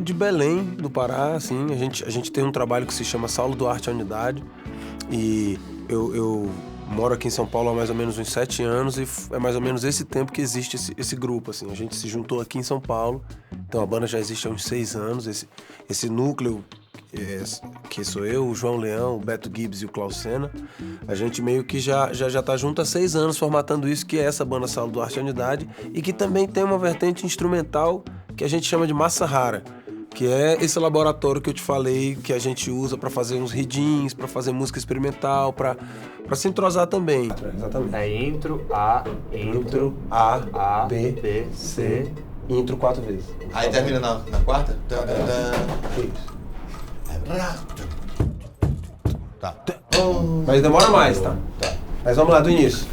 sou de Belém, do Pará, assim. A gente tem um trabalho que se chama Saulo Duarte a Unidade. E eu moro aqui em São Paulo há mais ou menos uns 7 anos e é mais ou menos esse tempo que existe esse grupo, assim. A gente se juntou aqui em São Paulo, então a banda já existe há uns 6 anos. Esse núcleo, que sou eu, o João Leão, o Beto Gibbs e o Klaus Senna, a gente meio que já tá junto há 6 anos formatando isso, que é essa banda Saulo Duarte a Unidade, e que também tem uma vertente instrumental que a gente chama de Massa Rara, que é esse laboratório que eu te falei, que a gente usa para fazer uns readings, para fazer música experimental, para se entrosar também. Exatamente. É intro, A, B, C. Intro 4 vezes. Aí termina na quarta? Tá. Mas demora mais, tá? Mas vamos lá, do início.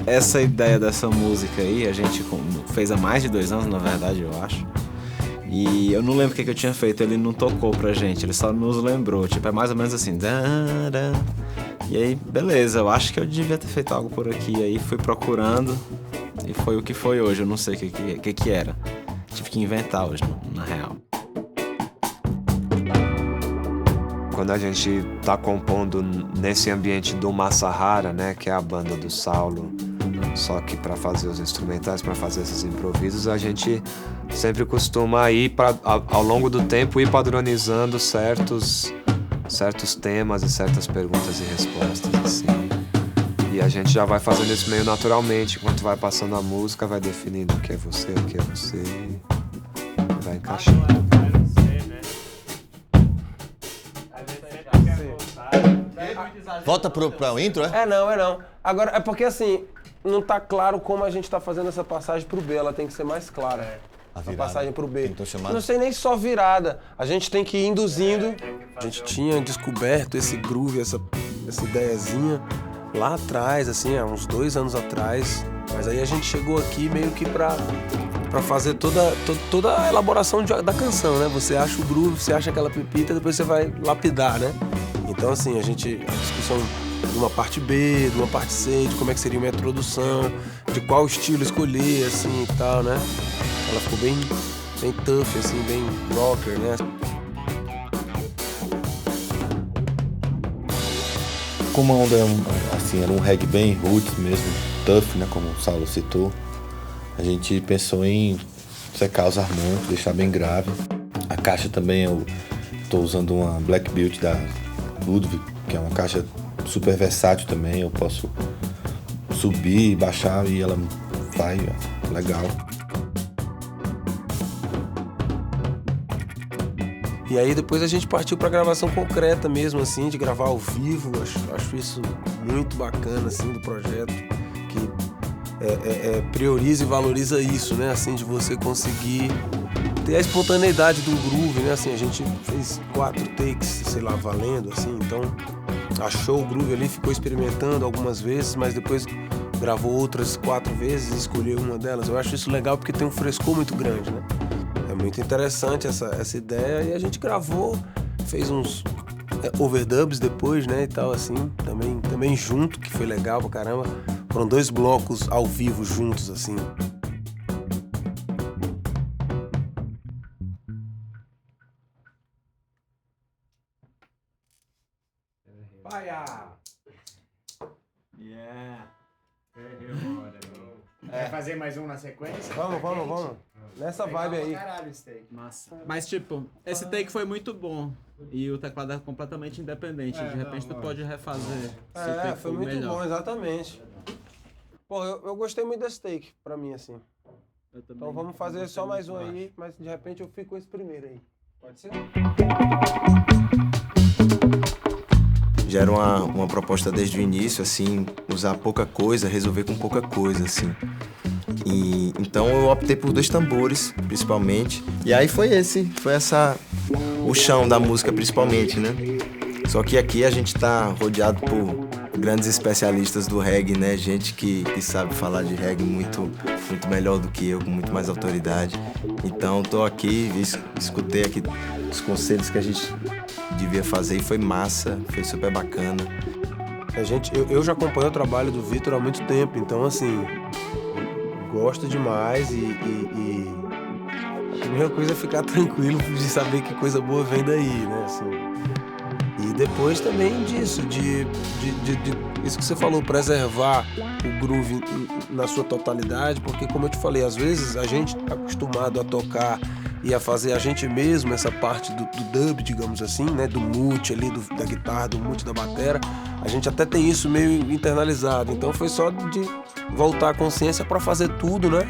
Essa ideia dessa música aí, a gente fez há mais de 2 anos, na verdade, eu acho. E eu não lembro o que eu tinha feito, ele não tocou pra gente, ele só nos lembrou. Tipo, é mais ou menos assim. E aí, beleza, eu acho que eu devia ter feito algo por aqui. Aí fui procurando e foi o que foi hoje, eu não sei o que era. Tive que inventar hoje, na real. Quando a gente tá compondo nesse ambiente do Massa Rara, né, que é a banda do Saulo, só que para fazer os instrumentais, para fazer esses improvisos, a gente sempre costuma ir ao longo do tempo ir padronizando certos temas e certas perguntas e respostas, assim. E a gente já vai fazendo isso meio naturalmente, enquanto vai passando a música, vai definindo o que é você e vai encaixando. Volta pra o intro, é? É não. Agora, é porque assim, não tá claro como a gente tá fazendo essa passagem pro B, ela tem que ser mais clara. A passagem pro B. Não sei nem só virada, a gente tem que ir induzindo. A gente tinha descoberto esse groove, essa ideiazinha lá atrás, assim, há uns 2 anos atrás. Mas aí a gente chegou aqui meio que pra fazer toda a elaboração da canção, né? Você acha o groove, você acha aquela pepita, depois você vai lapidar, né? Então, assim, a discussão de uma parte B, de uma parte C, de como é que seria uma introdução, de qual estilo escolher, assim, e tal, né? Ela ficou bem tough, assim, bem rocker, né? Como a onda era um reggae bem roots mesmo, tough, né, como o Saulo citou, a gente pensou em secar os harmônicos, deixar bem grave. A caixa também, eu tô usando uma Black Beauty da Ludwig, que é uma caixa super versátil também, eu posso subir e baixar e ela vai, legal. E aí depois a gente partiu pra gravação concreta mesmo, assim, de gravar ao vivo. Acho isso muito bacana, assim, do projeto, que prioriza e valoriza isso, né, assim, de você conseguir ter a espontaneidade do groove, né, assim, a gente fez 4 takes, sei lá, valendo, assim, então achou o groove ali, ficou experimentando algumas vezes, mas depois gravou outras 4 vezes e escolheu uma delas. Eu acho isso legal porque tem um frescor muito grande, né? É muito interessante essa ideia e a gente gravou, fez uns overdubs depois, né, e tal, assim, também junto, que foi legal pra caramba. Foram 2 blocos ao vivo juntos, assim. Paia! Yeah! Quer fazer mais um na sequência? Vamos. Nessa vibe aí. Caralho, esse take. Massa. Mas tipo, esse take foi muito bom. E o teclado é completamente independente. De repente tu pode refazer. Foi muito melhor. Bom, exatamente. Pô, eu gostei muito desse take, pra mim, assim. Então vamos fazer só mais um aí, mas de repente eu fico com esse primeiro aí. Pode ser? Já era uma proposta desde o início, assim, usar pouca coisa, resolver com pouca coisa, assim. E então eu optei por 2 tambores, principalmente. E aí foi o chão da música, principalmente, né? Só que aqui a gente tá rodeado por grandes especialistas do reggae, né? Gente que sabe falar de reggae muito melhor do que eu, com muito mais autoridade. Então, tô aqui, escutei aqui os conselhos que a gente devia fazer e foi massa, foi super bacana. Eu já acompanho o trabalho do Vitor há muito tempo, então assim, gosto demais e a primeira coisa é ficar tranquilo de saber que coisa boa vem daí, né? Assim, e depois também disso, de isso que você falou, preservar o groove na sua totalidade, porque como eu te falei, às vezes a gente tá acostumado a tocar e a fazer a gente mesmo essa parte do dub, digamos assim, né, do mute ali, da guitarra, do mute da batera, a gente até tem isso meio internalizado, então foi só de voltar a consciência para fazer tudo, né,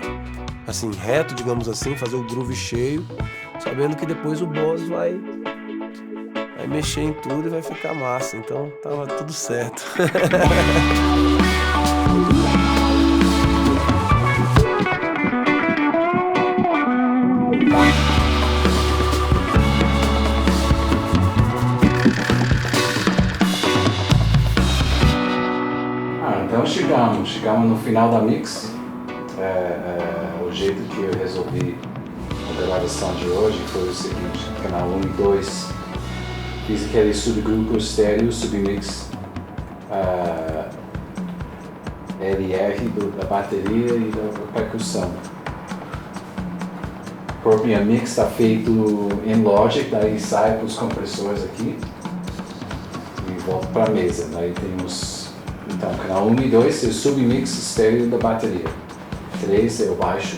assim, reto, digamos assim, fazer o groove cheio, sabendo que depois o boss vai mexer em tudo e vai ficar massa, então tava tudo certo. Então chegamos no final da mix. O jeito que eu resolvi a gravação de hoje foi o seguinte: canal 1 e 2, fiz aquele subgrupo estéreo, submix LR da bateria e da percussão. O próprio mix está feito em Logic, daí sai para os compressores aqui e volta para a mesa. Daí temos, então, canal 1 e 2 é o submix estéreo da bateria. 3 é o baixo.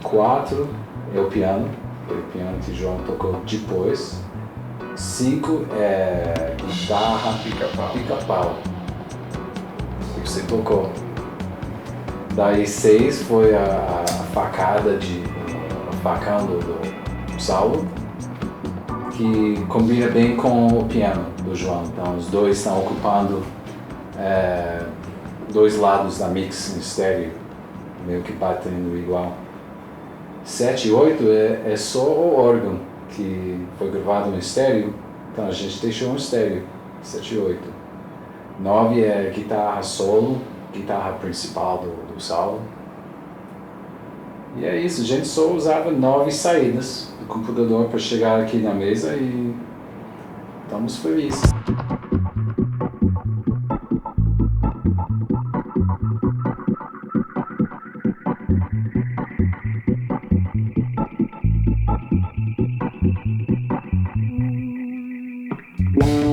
4 é o piano que o João tocou depois. 5 é guitarra pica-pau que você tocou. Daí 6 foi a facada facão do Saulo, que combina bem com o piano do João. Então os dois estão ocupando dois lados da mix em estéreo, meio que batendo igual. 7 e 8 é só o órgão, que foi gravado em estéreo, então a gente deixou em estéreo, 7 e 8. 9 é guitarra solo, guitarra principal do Saulo. E é isso, a gente só usava 9 saídas do computador para chegar aqui na mesa e estamos felizes. Wow.